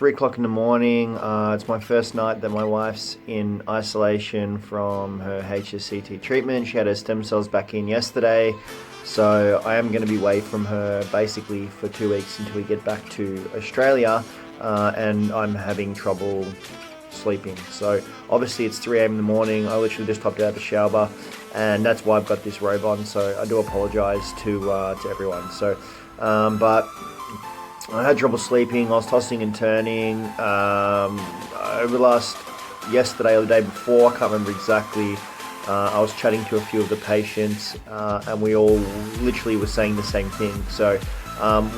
3 o'clock in the morning. It's my first night that my wife's in isolation from her Hsct treatment. She had her stem cells back in yesterday. So I am going to be away from her basically for 2 weeks until we get back to Australia. And I'm having trouble sleeping. So obviously it's 3 a.m. in the morning. I literally just hopped out of the shower, and that's why I've got this robe on. So I do apologize to everyone. So, but I had trouble sleeping. I was tossing and turning over yesterday or the day before. I can't remember exactly. I was chatting to a few of the patients, and we all literally were saying the same thing. So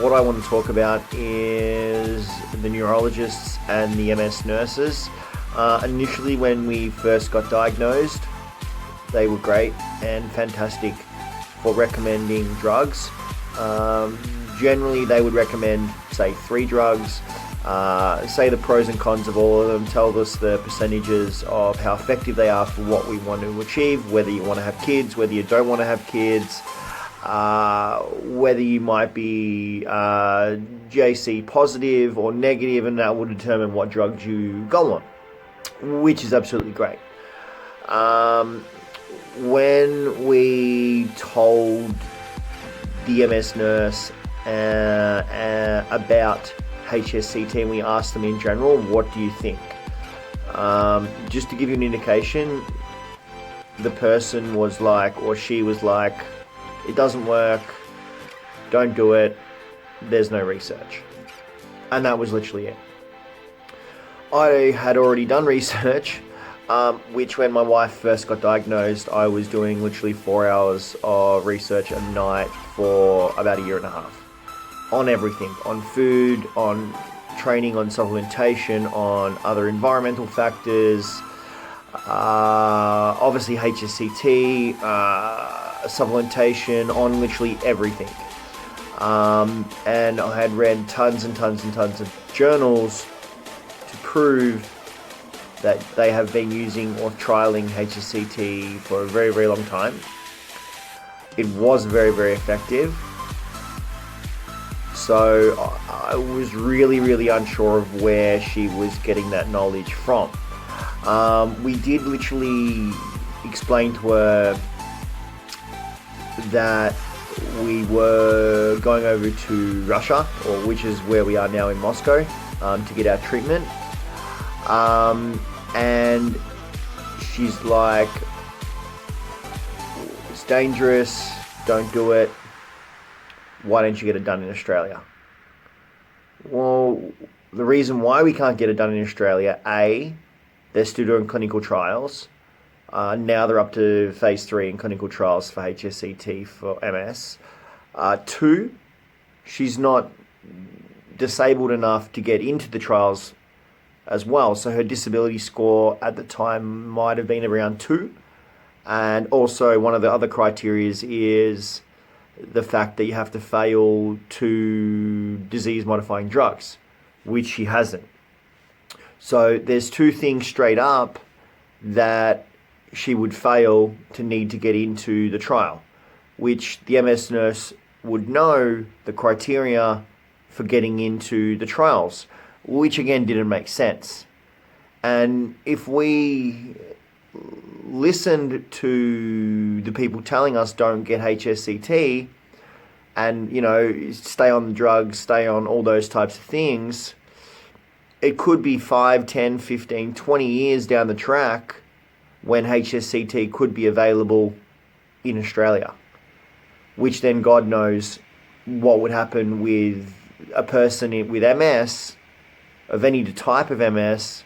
what I want to talk about is the neurologists and the MS nurses. Initially, when we first got diagnosed, they were great and fantastic for recommending drugs. Generally, they would recommend, say, 3 drugs, say the pros and cons of all of them, tell us the percentages of how effective they are for what we want to achieve, whether you want to have kids, whether you don't want to have kids, whether you might be JC positive or negative, and that will determine what drugs you go on, which is absolutely great. When we told the MS nurse about Hsct, and we asked them in general, what do you think? Just to give you an indication, the person was like, or she was like, it doesn't work, don't do it, there's no research. And that was literally it. I had already done research, which when my wife first got diagnosed, I was doing literally 4 hours of research a night for about 1.5 years. On everything, on food, on training, on supplementation, on other environmental factors, obviously HSCT, supplementation, on literally everything. And I had read tons and tons and tons of journals to prove that they have been using or trialing HSCT for a very, very long time. It was very, very effective. So I was really, really unsure of where she was getting that knowledge from. We did literally explain to her that we were going over to Russia, or which is where we are now in Moscow, to get our treatment. And she's like, it's dangerous, don't do it. Why don't you get it done in Australia? Well, the reason why we can't get it done in Australia, A, they're still doing clinical trials. Now they're up to phase 3 in clinical trials for HSCT for MS. 2, she's not disabled enough to get into the trials as well. So her disability score at the time might have been around 2. And also one of the other criteria is the fact that you have to fail 2 disease-modifying drugs, which she hasn't. So there's 2 things straight up that she would fail to need to get into the trial, which the MS nurse would know the criteria for getting into the trials, which again didn't make sense. And if we listened to the people telling us don't get HSCT and, you know, stay on the drugs, stay on all those types of things, it could be 5, 10, 15, 20 years down the track when HSCT could be available in Australia, which then God knows what would happen with a person with MS, of any type of MS,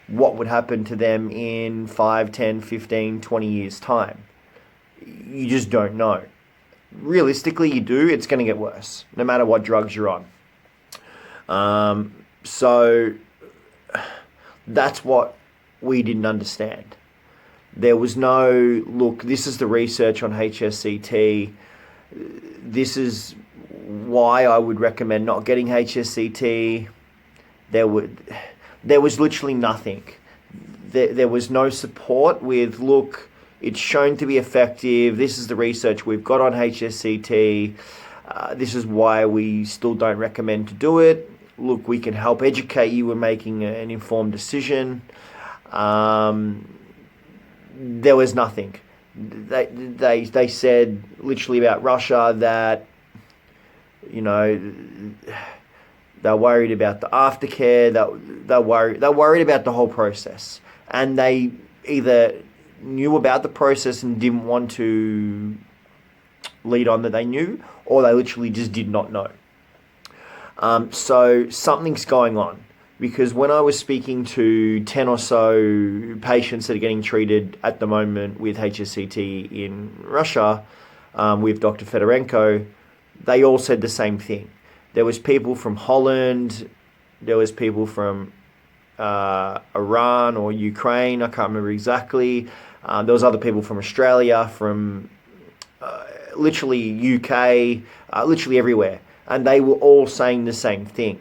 what would happen to them in 5, 10, 15, 20 years' time. You just don't know. Realistically, you do. It's going to get worse, no matter what drugs you're on. So that's what we didn't understand. There was no, look, this is the research on HSCT. This is why I would recommend not getting HSCT. There was literally nothing. There was no support with, look, it's shown to be effective. This is the research we've got on HSCT. This is why we still don't recommend to do it. look, we can help educate you in making an informed decision. There was nothing. They said literally about Russia that, you know, they're worried about the aftercare. They're worried about the whole process, and they either knew about the process and didn't want to lead on that they knew, or they literally just did not know. So something's going on, because when I was speaking to 10 or so patients that are getting treated at the moment with Hsct in Russia, with Dr. Fedorenko, they all said the same thing. There was people from Holland, there was people from Iran or Ukraine, I can't remember exactly. There was other people from Australia, from literally UK, literally everywhere. And they were all saying the same thing,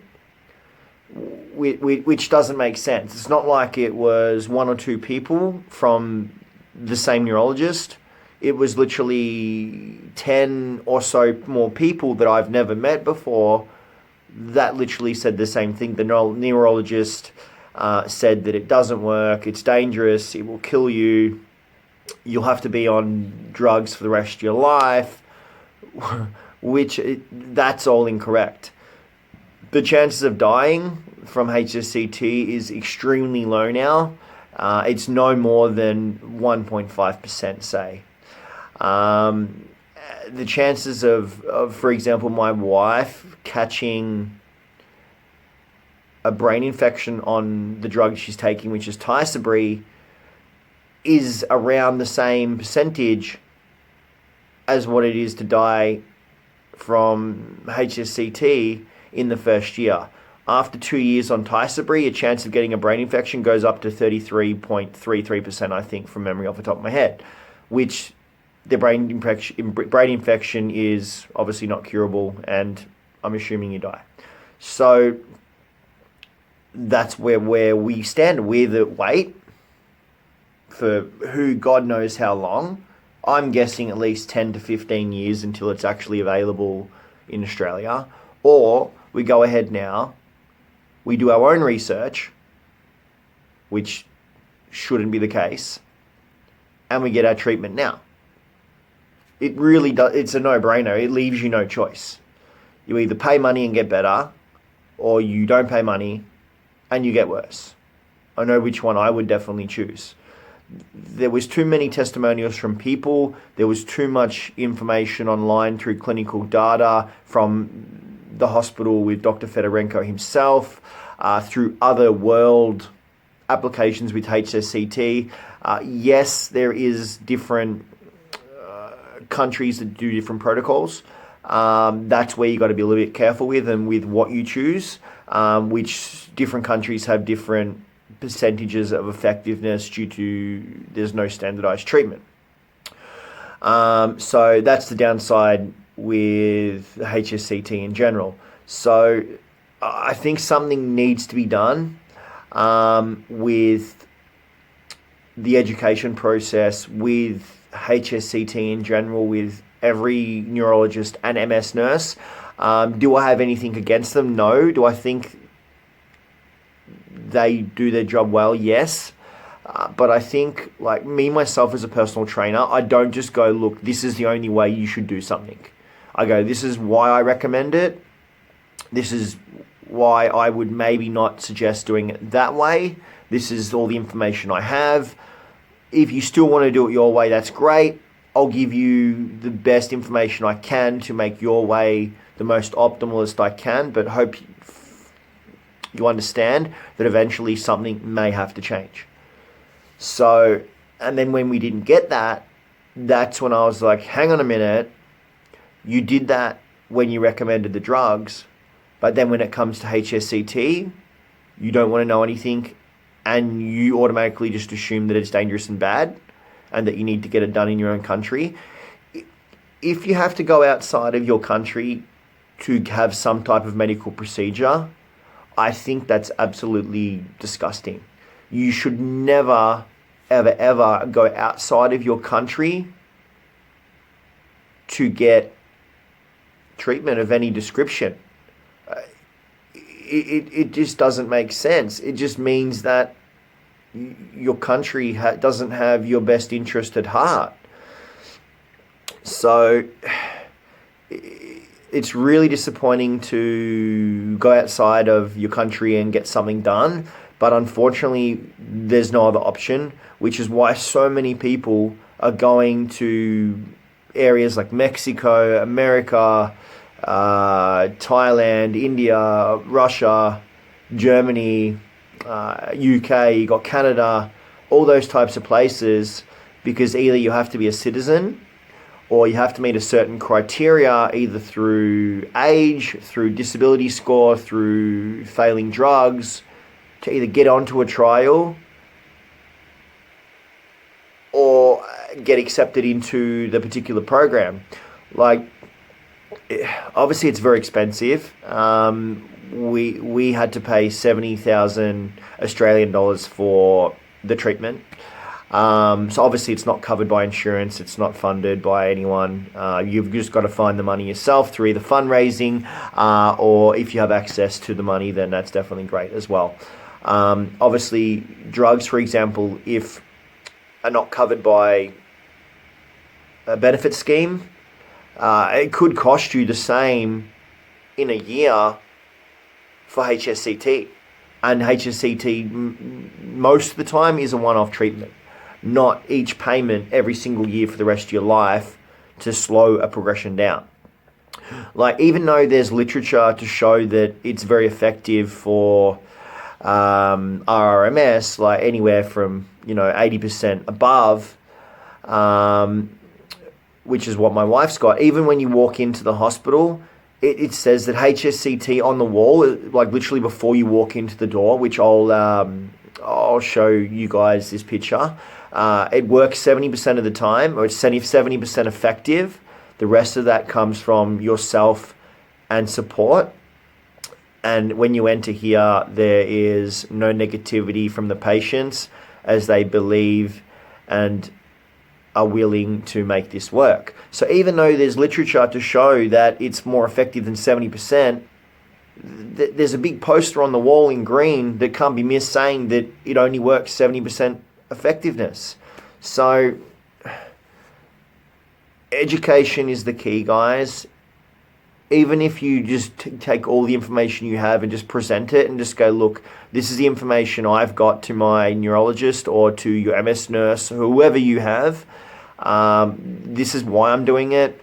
which doesn't make sense. It's not like it was one or two people from the same neurologist. It was literally 10 or so more people that I've never met before that literally said the same thing. The neurologist said that it doesn't work, it's dangerous, it will kill you, you'll have to be on drugs for the rest of your life, which that's all incorrect. The chances of dying from HSCT is extremely low now. It's no more than 1.5%, say. The chances of, for example, my wife catching a brain infection on the drug she's taking, which is Tysabri, is around the same percentage as what it is to die from HSCT in the first year. After 2 years on Tysabri, a chance of getting a brain infection goes up to 33.33%, I think, from memory off the top of my head, which the brain infection is obviously not curable, and I'm assuming you die. So that's where we stand. We're the wait for who God knows how long. I'm guessing at least 10 to 15 years until it's actually available in Australia. Or we go ahead now, we do our own research, which shouldn't be the case, and we get our treatment now. It really does. It's a no-brainer. It leaves you no choice. You either pay money and get better, or you don't pay money and you get worse. I know which one I would definitely choose. There was too many testimonials from people. There was too much information online through clinical data from the hospital with Dr. Fedorenko himself, through other world applications with HSCT. Yes, there is different countries that do different protocols. That's where you got to be a little bit careful with, and with what you choose, which different countries have different percentages of effectiveness due to there's no standardized treatment. So that's the downside with HSCT in general. So I think something needs to be done with the education process, with HSCT in general, with every neurologist and MS nurse. Do I have anything against them? No. Do I think they do their job well? Yes. But I think, like me, myself as a personal trainer, I don't just go, look, this is the only way you should do something. I go, this is why I recommend it. This is why I would maybe not suggest doing it that way. This is all the information I have. If you still want to do it your way, that's great. I'll give you the best information I can to make your way the most optimalist I can, but hope you understand that eventually something may have to change. So, and then when we didn't get that, that's when I was like, hang on a minute, you did that when you recommended the drugs, but then when it comes to HSCT, you don't want to know anything, and you automatically just assume that it's dangerous and bad, and that you need to get it done in your own country. If you have to go outside of your country to have some type of medical procedure, I think that's absolutely disgusting. You should never, ever, ever go outside of your country to get treatment of any description. it just doesn't make sense. It just means that your country doesn't have your best interest at heart. So it's really disappointing to go outside of your country and get something done, but unfortunately there's no other option, which is why so many people are going to areas like Mexico, America, Thailand, India, Russia, Germany, UK, you got Canada, all those types of places, because either you have to be a citizen or you have to meet a certain criteria, either through age, through disability score, through failing drugs, to either get onto a trial or get accepted into the particular program. Like, obviously it's very expensive. We had to pay 70,000 Australian dollars for the treatment. So obviously it's not covered by insurance. It's not funded by anyone. You've just got to find the money yourself through either fundraising, or if you have access to the money, then that's definitely great as well. Obviously drugs, for example, if are not covered by a benefit scheme, it could cost you the same in a year for HSCT. And HSCT most of the time is a one-off treatment, not each payment every single year for the rest of your life to slow a progression down. Like, even though there's literature to show that it's very effective for RRMS, like anywhere from 80% above, which is what my wife's got. Even when you walk into the hospital, it says that HSCT on the wall, like literally before you walk into the door, which I'll show you guys this picture. It works 70% of the time, or it's 70% effective. The rest of that comes from yourself and support. And when you enter here, there is no negativity from the patients, as they believe and are willing to make this work. So even though there's literature to show that it's more effective than 70%, there's a big poster on the wall in green that can't be missed saying that it only works 70% effectiveness. So education is the key, guys. Even if you just take all the information you have and just present it and just go, look, this is the information I've got to my neurologist or to your MS nurse, whoever you have. This is why I'm doing it.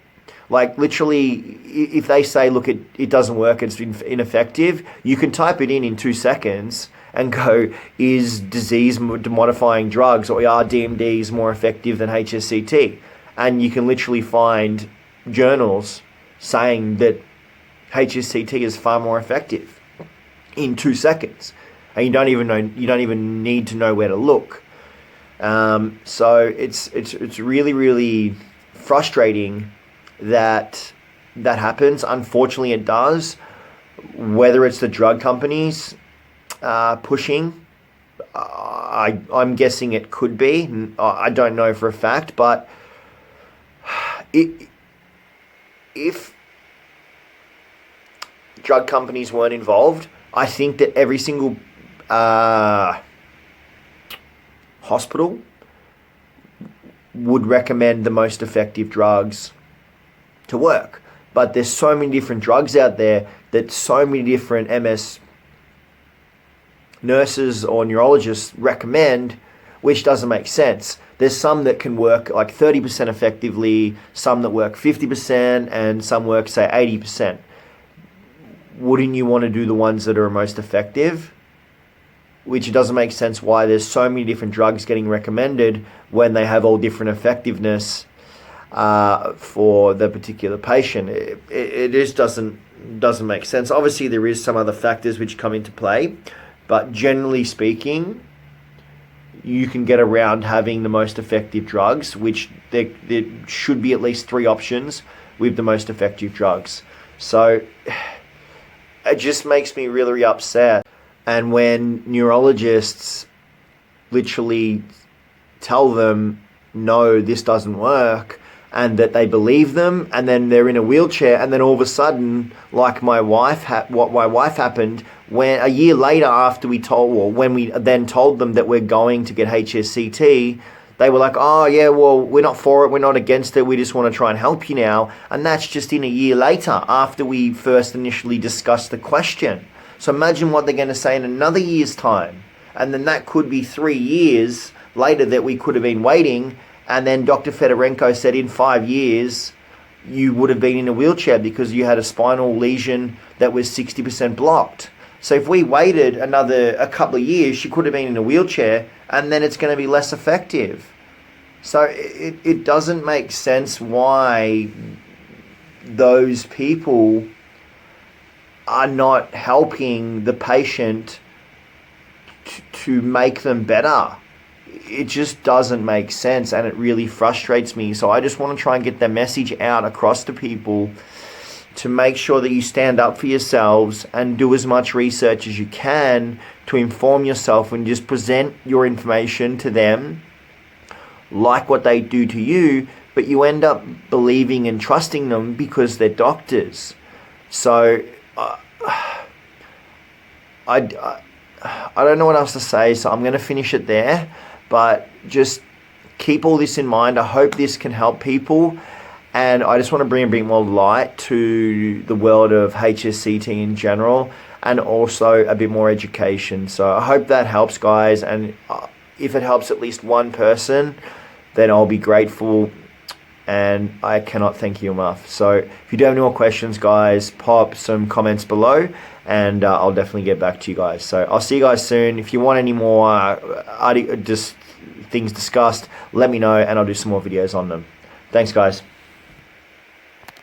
Like, literally, if they say, look, it doesn't work, it's ineffective, you can type it in 2 seconds and go, is disease-modifying drugs or are DMDs more effective than HSCT? And you can literally find journals saying that HSCT is far more effective in 2 seconds, and you don't even need to know where to look. So it's really, really frustrating that happens. Unfortunately, it does. Whether it's the drug companies pushing, I'm guessing it could be. I don't know for a fact, but if drug companies weren't involved, I think that every single hospital would recommend the most effective drugs to work. But there's so many different drugs out there that so many different MS nurses or neurologists recommend, which doesn't make sense. There's some that can work like 30% effectively, some that work 50%, and some work, say, 80%. Wouldn't you want to do the ones that are most effective? Which it doesn't make sense why there's so many different drugs getting recommended when they have all different effectiveness for the particular patient. It just doesn't make sense. Obviously, there is some other factors which come into play, but generally speaking, you can get around having the most effective drugs, which there should be at least 3 options with the most effective drugs. So it just makes me really upset. And when neurologists literally tell them, no, this doesn't work, and that they believe them, and then they're in a wheelchair, and then all of a sudden, like my wife, what my wife happened, when a year later after we told, or when we then told them that we're going to get HSCT, they were like, oh yeah, well, we're not for it, we're not against it, we just want to try and help you now. And that's just in a year later after we first initially discussed the question. So imagine what they're going to say in another year's time. And then that could be 3 years later that we could have been waiting. And then Dr. Fedorenko said in 5 years, you would have been in a wheelchair because you had a spinal lesion that was 60% blocked. So if we waited a couple of years, she could have been in a wheelchair, and then it's going to be less effective. So it doesn't make sense why those people are not helping the patient to make them better. It just doesn't make sense, and it really frustrates me. So I just want to try and get the message out across to people to make sure that you stand up for yourselves and do as much research as you can to inform yourself and just present your information to them like what they do to you, but you end up believing and trusting them because they're doctors. So I don't know what else to say, so I'm going to finish it there. But just keep all this in mind. I hope this can help people. And I just want to bring a bit more light to the world of HSCT in general, and also a bit more education. So I hope that helps, guys. And if it helps at least one person, then I'll be grateful. And I cannot thank you enough. So if you do have any more questions, guys, pop some comments below, and I'll definitely get back to you guys. So I'll see you guys soon. If you want any more just things discussed, let me know, and I'll do some more videos on them. Thanks, guys.